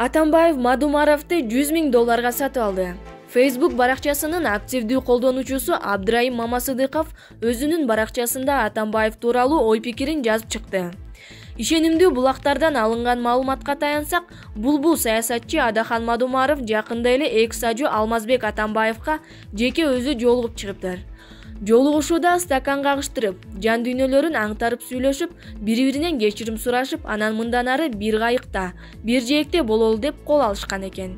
Атамбаев Мадумаровду 100 000 долларга сатып алды. Facebook баракчасынын активдүү колдонуучусу Абдрайым Мамасыдыков өзүнүн баракчасында Атамбаев тууралуу ой-пикирин жазып чыкты. Ишенимдүү булактардан алынган маалыматка таянсак, бул саясатчы Адахан Мадумаров жакында эле экс-ажы Алмазбек Атамбаевга жеке өзү жолугуп чыгыптыр. Жолугушууда стакан кагыштырып, жан дүйнөлөрүн аңтарып сүйлөшүп, бири-биринен кечирим сурашып, анан мындан ары бир кайыкта, бир жээкте бололу деп кол алышкан экен.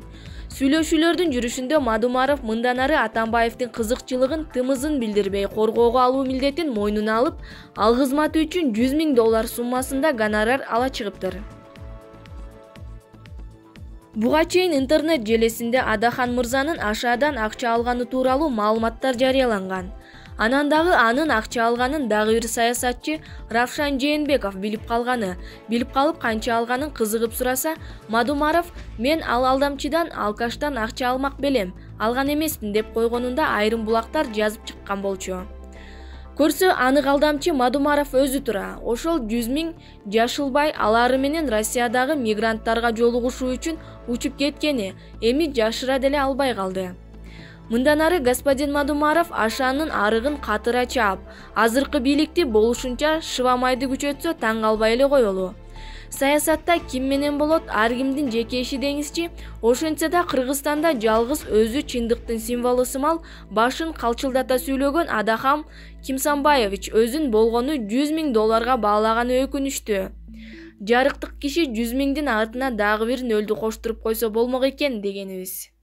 Сүйлөшүүлөрдүн жүрүшүндө Мадумаров мындан ары Атамбаевдин кызыкчылыгын тымызын билдирбей коргоого алуу милдетин мойнуна алып, ал кызматы үчүн 100 000 доллар суммасында гонорар ала чыгыптыр. Буга чейин интернет желесинде Адахан мырзанын Ашадан акча алганы тууралуу маалыматтар жарыяланган. Анан дагы анын акча алганын дагы бир саясатчы Равшан Жээнбеков билип калып канча алганын кызыгып сураса, Мадумаров «Мен ал алдамчыдан, алкаштан акча алмак белем, алган эмесмин» деп койгонунда айрым булактар жазып чыккан болчу. Көрсө, анык алдамчы Мадумаров өзү тура. Ошол 100 000 жашылбай алары менен Россиядагы мигранттарга жолугушуу үчүн учуп кеткени эми жашыра деле албай калды. Мындан ары господин Мадумаров Ашанын арыгын катыра чаап, азыркы бийликти болушунча шыбамайды күчөтсө таң калбай эле коелу. Саясатта ким менен болот, ар кимдин жеке иши деңизчи. Ошентсе да Кыргызстанда жалгыз өзү чындыктын символу сымал башын калчылдата сүйлөгөн Адахан Кимсанбаевич өзүн болгону 100 000 долларга баалаганы өкүнүчтүү. Жарыктык киши 100 000-дин артына дагы бир нөлдү коштуруп койсо болмок экен дегенибиз.